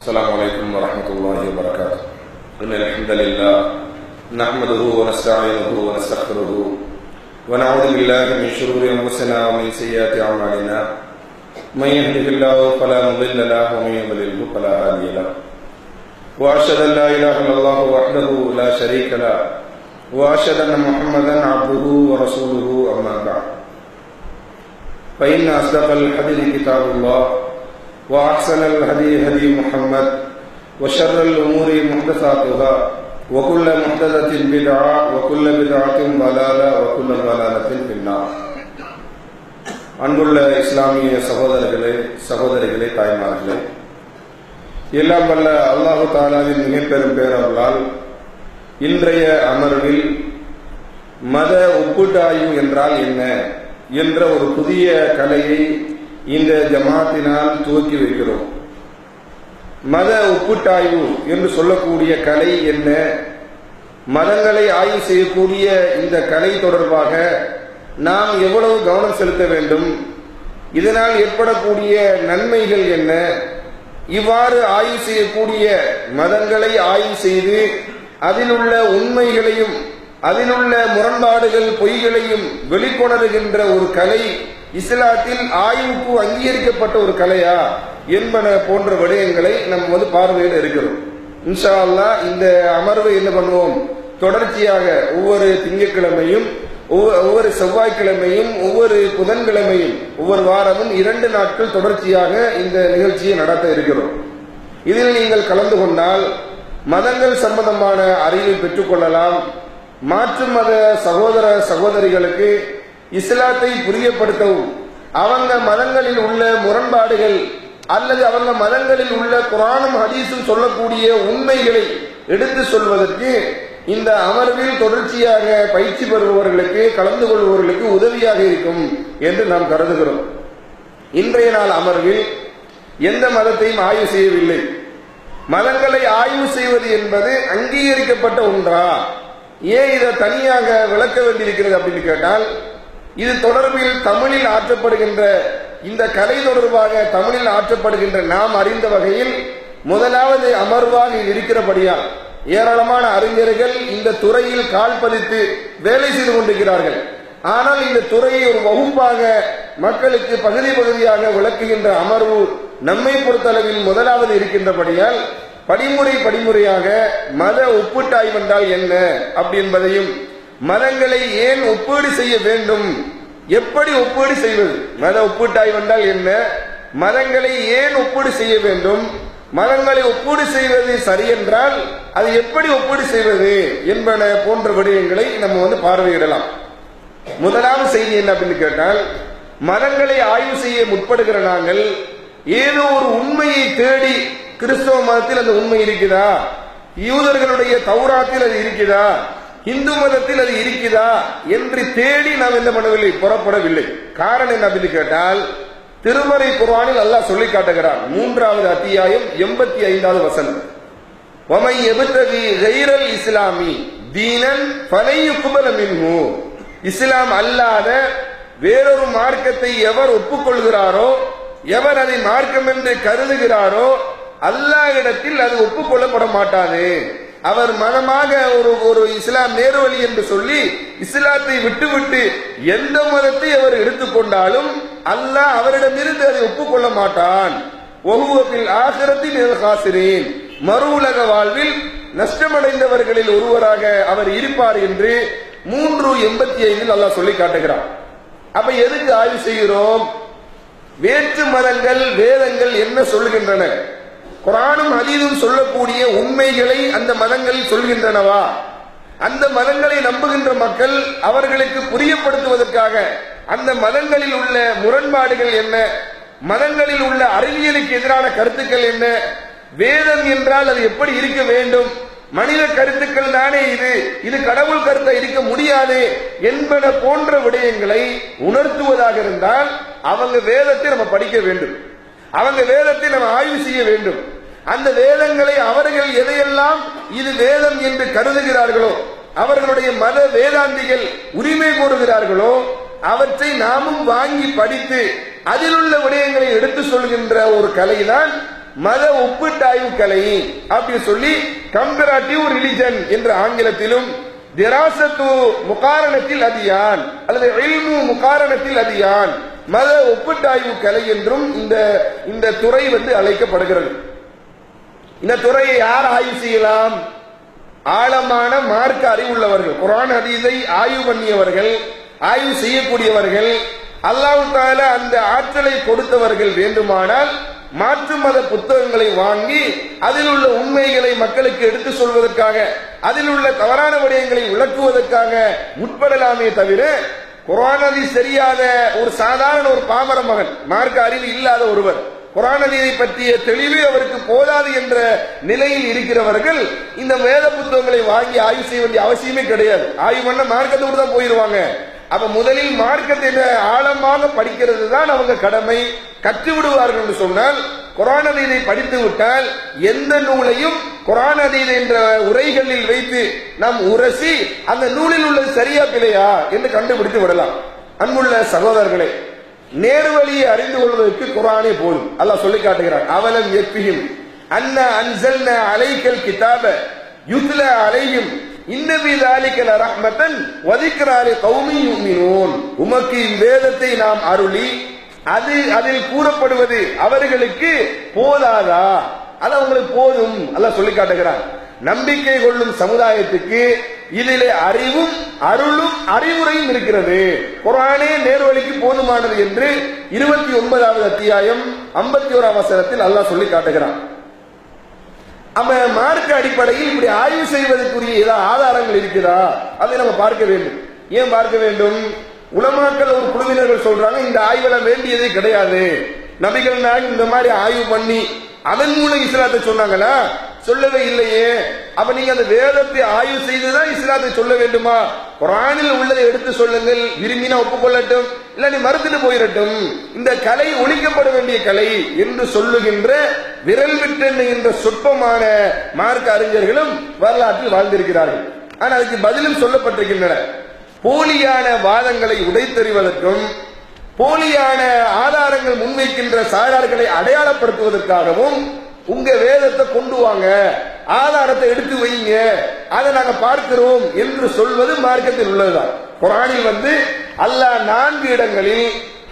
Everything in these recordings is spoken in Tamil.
السلام عليكم ورحمة الله وبركاته. إن الحمد لله نحمده ونستعينه ونستغفره ونعوذ بالله من شرور أنفسنا ومن سيئات أعمالنا. من يهده الله فلا مضل له ومن يضلل فلا هادي له. وأشهد أن لا إله إلا الله وحده لا شريك له وأشهد أن محمدا عبده ورسوله أما بعد. فإن أصدق الحديث كتاب الله وأحسن الهدي هدي محمد وشر الأمور محدثاتها وكل محدثة بدعة وكل بدعة ضلالة وكل ضلالة في النار. அன்புள்ள இஸ்லாமிய சகோதரிகளே தாய்மார்களே, எல்லாம் வல்ல அல்லாஹு தஆலாவின் மிகப்பெரும் பேரருளால் இன்றைய அமர்வில் மத ஒப்பீட்டாய்வு என்றால் என்ன என்ற ஒரு புதிய கலையை இந்த ஜமாத்தினால் துவக்கி வைக்கிறோம். மத ஒப்பீட்டாய்வு என்று சொல்லக்கூடிய கலை என்ன, மதங்களை ஆய்வு செய்யக்கூடிய இந்த கலை தொடர்பாக நாம் எவ்வளவு கவனம் செலுத்த வேண்டும், இதனால் ஏற்படக்கூடிய நன்மைகள் என்ன, இவ்வாறு ஆய்வு செய்யக்கூடிய மதங்களை ஆய்வு செய்து அதிலுள்ள உண்மைகளையும் அதிலுள்ள முரண்பாடுகள் பொய்களையும் வெளிக்கொணருகின்ற ஒரு கலை இஸ்லாத்தில் ஆய்வுக்கு அங்கீகரிக்கப்பட்ட ஒரு கலையா என்பன போன்ற விடயங்களை நம்ம பார்வையிட இருக்கிறோம். இன்ஷா அல்லாஹ் இந்த அமர்வை என்ன பண்ணுவோம், தொடர்ச்சியாக ஒவ்வொரு திங்கட்கிழமையும் ஒவ்வொரு செவ்வாய்க்கிழமையும் ஒவ்வொரு புதன்கிழமையும் ஒவ்வொரு வாரமும் 2 நாட்கள் தொடர்ச்சியாக இந்த நிகழ்ச்சியை நடத்த இருக்கிறோம். இதில் நீங்கள் கலந்து கொண்டால் மதங்கள் சம்பந்தமான அறிவை பெற்றுக்கொள்ளலாம். மாற்று மத சகோதர சகோதரிகளுக்கு இஸ்லாத்தை புரியப்படுத்தவும், அவங்க மதங்களில் உள்ள முரண்பாடுகள் அல்லது அவங்க மதங்களில் உள்ள குர்ஆனும் ஹதீஸும் சொல்லக்கூடிய உண்மைகளை எடுத்து சொல்வதற்கு இந்த அமர்வில் தொடர்ச்சியாக பயிற்சி பெறுபவர்களுக்கு கலந்து கொள்பவர்களுக்கு உதவியாக இருக்கும் என்று நாம் கருதுகிறோம். இன்றைய நாள் அமர்வில் எந்த மதத்தையும் ஆய்வு செய்யவில்லை. மதங்களை ஆய்வு செய்வது என்பது அங்கீகரிக்கப்பட்ட ஒன்றா, ஏன் இதை தனியாக விளக்க வேண்டியிருக்கிறது அப்படின்னு கேட்டால், இது தொடர்பில் தமிழில் ஆற்றப்படுகின்ற இந்த கலை தொடர்பாக தமிழில் ஆற்றப்படுகின்ற நாம் அறிந்த வகையில் முதலாவது அமர்வாக இருக்கிறபடியால் ஏராளமான அறிஞர்கள் இந்த துறையில் கால் பதித்து வேலை செய்து கொண்டிருக்கிறார்கள். ஆனால் இந்த துறையை ஒரு வகுப்பாக மக்களுக்கு பகுதி பகுதியாக விளக்குகின்ற அமர்வு நம்மை பொறுத்தளவில் முதலாவது இருக்கின்றபடியால் படிமுறையாக மத ஒப்பீட்டாய்வு என்றால் என்ன அப்படி என்பதையும், மதங்களை ஏன் ஒப்பீடு செய்ய வேண்டும், எப்படி ஒப்பீடு செய்வது, மத ஒப்பீட்டாய்வு என்றால் என்ன, மதங்களை ஏன் ஒப்பீடு செய்ய வேண்டும், மதங்களை ஒப்பீடு செய்வது சரி என்றால் அது எப்படி ஒப்பீடு செய்வது என்பன போன்ற விடயங்களை நம்ம பார்வையிடலாம். முதலாவது செய்தி என்ன அப்படின்னு கேட்டால், மதங்களை ஆய்வு செய்ய முற்படுகிற நாங்கள் ஏதோ ஒரு உண்மையை தேடி, கிறிஸ்தவ மதத்தில் அந்த உண்மை இருக்குதா, யூதர்களுடைய தௌராத்தில் அது இருக்குதா, இந்து மதத்தில் அது இருக்குதா என்று தேடி நாம் என்ன பண்ணவில்லை, புறப்படவில்லை. காரணம் என்ன அப்படின்னு கேட்டால், திருமறை குர்ஆனில் அல்லாஹ் சொல்லி காட்டுகிறான். 3வது அத்தியாயம் 85வது வசனம், வமை யப்தகி கைரல் இஸ்லாமி தீனன் ஃபலை யுக்பல மின்ஹு. இஸ்லாம் அல்லாத வேறொரு மார்க்கத்தை எவர் ஒப்புக்கொள்கிறாரோ, எவர் அதை மார்க்கம் என்று கருதுகிறாரோ, அல்லாஹ்விடத்தில் அது ஒப்புக்கொள்ளப்பட மாட்டாது. அவர் மனமாக ஒரு இஸ்லாம் நேர்வழி என்று சொல்லி இஸ்லாத்தை விட்டுவிட்டு எந்த மதத்தை அவர் எடுத்துக்கொண்டாலும் அல்லாஹ் அவரிடமிருந்து அதை ஒப்புக்கொள்ள மாட்டான். ஒஹுவபில் ஆகிரத்தின் காசிரீன், மறு உலக வாழ்வில் நஷ்டமடைந்தவர்களில் ஒருவராக அவர் இருப்பார் என்று 3:85 அல்லாஹ் சொல்லி காட்டுகிறார். அப்ப எதுக்கு ஆய்வு செய்கிறோம்? வேற்று மதங்கள் வேதங்கள் என்ன சொல்லுகின்றன, குர்ஆனும் ஹதீஸும் சொல்லக்கூடிய உண்மைகளை அந்த மதங்களில் சொல்கின்றனவா, அந்த மதங்களை நம்புகின்ற மக்கள் அவர்களுக்கு புரியப்படுத்துவதற்காக அந்த மதங்களில் உள்ள முரண்பாடுகள் என்ன, மதங்களில் உள்ள அறிவியலுக்கு எதிரான கருத்துக்கள் என்ன, வேதம் என்றால் அது எப்படி இருக்க வேண்டும், மனித கருத்துக்கள் தானே இது கடவுள் கருத்தை இருக்க முடியாது என்பன போன்ற விடயங்களை உணர்த்துவதாக இருந்தால் அவங்க வேதத்தை நம்ம படிக்க வேண்டும், அவங்க வேதத்தை நம்ம ஆய்வு செய்ய வேண்டும். அந்த வேதங்களை அவர்கள் எதையெல்லாம் இது வேதம் என்று கருதுகிறார்களோ, அவர்களுடைய மத வேதாந்திகள் உரிமை கோருகிறார்களோ, அவற்றை நாமும் வாங்கி படித்து அதில் உள்ள விடயங்களை எடுத்து சொல்கின்ற ஒரு கலைதான் மத ஒப்பீட்டாய்வு கலை அப்படி சொல்லி கம்பேராட்டிவ் ரிலிஜன் என்ற ஆங்கிலத்திலும் திராசத்து முகாரணத்தில் அதியான் அல்லது இல்மு முகாரணத்தில் அதியான் மத ஒப்பீட்டாய்வு கலை என்றும் இந்த துறை அழைக்கப்படுகிறது. இந்த துறையை யார் ஆய்வு செய்யலாம்? ஆழமான மார்க்க அறிவுள்ளவர்கள், குர்ஆன் ஹதீஸை ஆய்வு பண்ணியவர்கள், ஆய்வு செய்யக்கூடியவர்கள், அல்லாஹ் தஆலா அந்த ஆற்றலை கொடுத்தவர்கள் வேண்டுமானால் மாற்று மத புத்தகங்களை வாங்கி அதில் உள்ள உண்மைகளை மக்களுக்கு எடுத்து சொல்வதற்காக, அதில் உள்ள தவறான விடயங்களை விளக்குவதற்காக முற்படலாமே தவிர, குர்ஆன் ஹதீஸ் தெரியாத ஒரு சாதாரண ஒரு பாமர மகன், மார்க்க அறிவு இல்லாத ஒருவர், குர்ஆன் ஹதீஸை பற்றிய தெளிவே அவருக்கு போதாது என்ற நிலையில் இருக்கிறவர்கள் இந்த வேத புத்தகங்களை வாங்கி ஆய்வு செய்ய வேண்டிய அவசியமே கிடையாது. ஆய்வு பண்ண மார்க்கத்தோடு தான் போயிருவாங்க. அப்ப முதலில் மார்க்கத்தை ஆழமாக படிக்கிறது தான் அவங்க கடமை. கற்று விடுவார்கள் என்று சொன்னால், குர்ஆன் ஹதீஸை படித்து விட்டால் எந்த நூலையும் குர்ஆன் ஹதீஸ் என்ற உரைகளில் வைத்து நாம் உரசி அந்த நூலில் உள்ளது சரியா பிழையா என்று கண்டுபிடித்து விடலாம். அன்புள்ள சகோதரர்களே, நேர்வழியை அறிந்து கொள்வதற்கு குர்ஆனே போதும். அல்லாஹ் சொல்லி காட்டுகிறான், அவலம் யக்ஃபிஹிம் அன்னா அன்ஸல்னா அலைக்கல் கிதாப யுத்லா அலைஹிம் இன்ன ஃபீ ஸாலிக லரஹ்மத்தன் வ ذிக்ரா லிகௌமின் யுமினூன். உமக்கு வேதத்தை நாம் அருளி அதில் கூறப்படுவது அவர்களுக்கு போதாதா? அது அவங்களுக்கு போதும். அல்லாஹ் சொல்லி காட்டுகிறான், நம்பிக்கை கொள்ளும் சமுதாயத்துக்கு இதிலே அறிவும் அருளும் அறிவுரையும் இருக்கிறது. குர்ஆனே நேர்வழிக்கு போதுமானது என்று 29வது அத்தியாயம் 51ஆம் வசனத்தில் அல்லாஹ் சொல்லி காட்டுகிறான். நம்ம மார்க்க அடிப்படையில் இப்படி ஆய்வு செய்வதற்குரிய ஏதாவது ஆதாரங்கள் இருக்கிறதா அதை நம்ம பார்க்க வேண்டும். ஏன் பார்க்க வேண்டும்? உலமாக்கள் ஒரு குழுவினர்கள் சொல்றாங்க, இந்த ஆய்வெல்லாம் வேண்டியதே கிடையாது, நபிகள் நாயகம் இந்த மாதிரி ஆய்வு பண்ணி அதன் மூலம் இஸ்லாத்தை சொன்னாங்களா? சொல்லவே இல்லையே. அப்ப நீங்க அந்த வேதத்தை ஆய்வு செய்துதான் இஸ்லாத்தை சொல்ல வேண்டுமா? குர்ஆனில் உள்ளதை எடுத்து சொல்லுங்கள், விரும்பினா ஒப்புக்கொள்ளட்டும், இல்ல நீ மறுத்துட்டு போயிடட்டும், இந்த கலை ஒழிக்கப்பட வேண்டிய கலை என்று சொல்லுகின்ற விரல் விட்டென்னுகின்ற சொற்பமான மார்க்க அறிஞர்களும் வரலாற்றில் வாழ்ந்திருக்கிறார்கள். ஆனா அதுக்கு பதிலும் சொல்லப்பட்டிருக்கின்றன. போலியான வாதங்களை உடைத்தெறிவதற்கும் போலியான ஆதாரங்கள் முன்வைக்கின்ற சாரார்களை அடையாளப்படுத்துவதற்காகவும் உங்க வேதத்தை கொண்டு வாங்க, ஆதாரத்தை எடுத்து வைங்க, அதை நாங்க பார்க்கிறோம் என்று சொல்வது மார்க்கத்தில் உள்ளதுதான். குர்ஆனில் அல்லாஹ் 4 இடங்களில்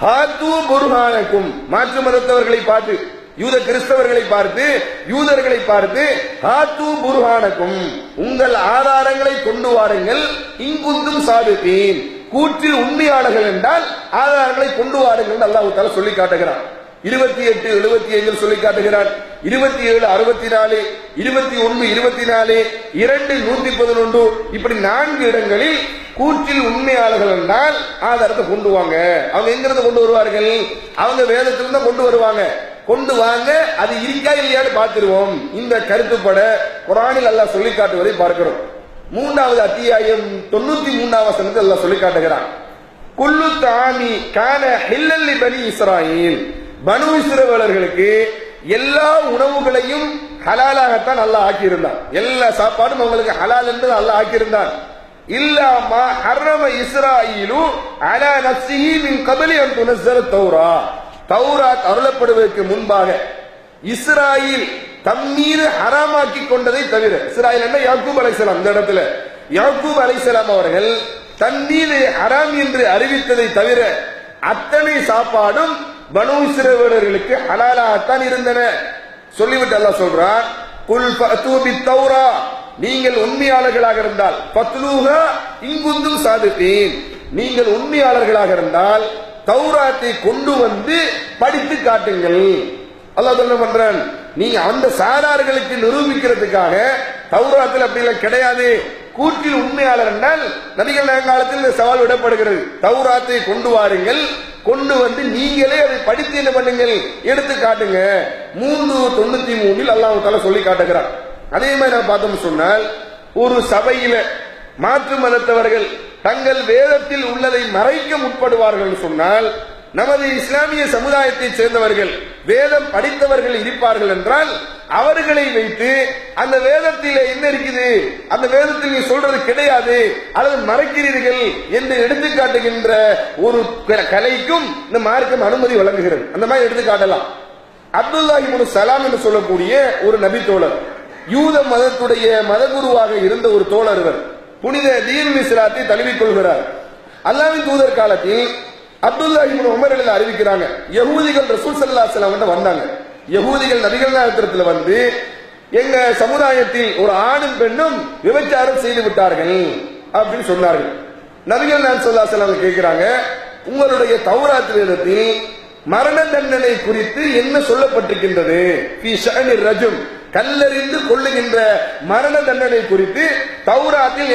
ஹாத்து புர்ஹானக்கும், மாற்று மதத்தவர்களை பார்த்து, யூத கிறிஸ்தவர்களை பார்த்து, யூதர்களை பார்த்து, ஹாத்து புர்ஹானக்கும், உங்கள் ஆதாரங்களை கொண்டு வாருங்கள், இங்குந்தும் சாதித்தீன், கூற்றில் உண்மையாளர்கள் என்றால் ஆதாரங்களை கொண்டு வாருங்கள் அல்லாஹ் தஆலா சொல்லி காட்டுகிறான். 28, 75 சொல்லி காட்டுகிறான். 27, 64, 21, 24, 2, 111 இப்படி 4 இடங்களில் கூற்றில் உண்மையாளர்கள் என்றால் ஆதாரத்தை கொண்டு வாங்க. அவங்க எங்கிருந்து கொண்டு வருவார்கள்? அவங்க வேதத்திலிருந்து கொண்டு வருவாங்க. கொண்டு வாங்க, அது இருக்கா இல்லையான்னு பார்த்துருவோம். இந்த கருத்துப்பட குர்ஆனில் அல்லாஹ் சொல்லி காட்டுவதை பார்க்கிறோம். 3வது அத்தியாயம் 93ஆம் வசனத்தில் அல்லாஹ் சொல்லி காட்டுகிறான், குல்லு தாமி கான ஹில்லல் லிபனி இஸ்ராயீல், பனு இஸ்ரவேலர்களுக்கு எல்லா உணவுகளையும் ஹலாலாகத்தான் அல்லாஹ் ஆக்கியிருந்தான். எல்லா சாப்பாடும் அவங்களுக்கு ஹலால் என்று அல்லாஹ் ஆக்கியிருந்தான். இல்லா மா ஹர்ரம இஸ்ராயீலு அலா நஃப்ஸிஹி மின் கப்லி அன் துனஸ்ஸல தௌரா, தௌராத் அருளப்படுவதற்கு முன்பாக இஸ்ராயீல் தம் மீது ஹராமாக்கி கொண்டதை தவிர, இஸ்ராயீல் என்ன? யாக்கூப் அலைஹிஸ்ஸலாம். இந்த இடத்துல யாக்கூப் அலைஹிஸ்ஸலாம் அவர்கள் தன் மீது ஹராம் என்று அறிவித்ததை தவிர அத்தனை சாப்பாடும் பனு இஸ்ரவேலர்களுக்கு ஹலாலாகத்தான் இருந்தன. சொல்லிவிட்டு அல்லாஹ் சொல்றான், குல் ஃபஅது பித்தௌரா, நீங்கள் உண்மையாளர்களாக இருந்தால், ஃபத்லூஹா இன்குந்தும் சாதித்தீன், நீங்கள் உண்மையாளர்களாக இருந்தால் தௌராத்தை கொண்டு படித்து காட்டுங்கள். அல்லாஹ் என்ன பண்றான்? நீங்க அந்த சாரார்களுக்கு நிரூபிக்கிறதுக்காக தௌராத்தில் அப்படி எல்லாம் கிடையாது. கூற்றில் உண்மையாளர் என்றால் நபிகள் நாயகம் காலத்தில் இந்த சவால் விடப்படுகிறது. தௌராத்தை கொண்டு வாருங்கள், கொண்டு நீங்களே அதை படித்து என்ன பண்ணுங்கள், எடுத்து காட்டுங்க. 3:93 அல்லாஹ் தஆலா சொல்லி காட்டுகிறான். அதே மாதிரி நான் பார்த்தோம் சொன்னால், ஒரு சபையில மாற்று மதத்தவர்கள் தங்கள் வேதத்தில் உள்ளதை மறைக்க முற்படுவார்கள் சொன்னால், நமது இஸ்லாமிய சமுதாயத்தை சேர்ந்தவர்கள் வேதம் படித்தவர்கள் இருப்பார்கள் என்றால் அவர்களை வைத்து அந்த வேதத்தில் என்ன இருக்குது, அந்த வேதத்தில் நீ சொல்றது கிடையாது அல்லது மறைக்கிறீர்கள் என்று எடுத்துக்காட்டுகின்ற ஒரு கலைக்கும் இந்த மார்க்கம் அனுமதி வழங்குகிறது. அந்த மாதிரி எடுத்துக்காட்டலாம். அப்துல்லாஹ் இப்னு சலாம் என்று சொல்லக்கூடிய ஒரு நபி தோழர், யூத மதத்துடைய மதகுருவாக இருந்த ஒரு தோழர். இவர் புனித தீனுல் இஸ்லாத்தை தழுவிக் கொள்கிறார். அல்லாஹ்வின் தூதர் காலத்தில் அப்துல்லாஹ் இப்னு உமர் அறிவிக்கிறாங்க, யஹூதிகள் ரசூல் ஸல்லல்லாஹு அலைஹி வஸல்லம் வந்தாங்க. யஹூதிகள் நபிகள் நாயகத்திடத்துல வந்து, எங்க சமுதாயத்தில் ஒரு ஆணும் பெண்ணும் விபச்சாரம் செய்து விட்டார்கள் அப்படின்னு சொன்னார்கள். நபிகள் நாயகம் ஸல்லல்லாஹு அலைஹி வஸல்லம் கேட்கிறாங்க, உங்களுடைய தௌராத்தில் மரண தண்டனை குறித்து என்ன சொல்லப்பட்டிருக்கின்றது? ஃபீ ஷஅனிர் ரஜும், கல்லெறிந்து கொள்ளுகின்ற மரண தண்டனை குறித்து தௌராத்தில்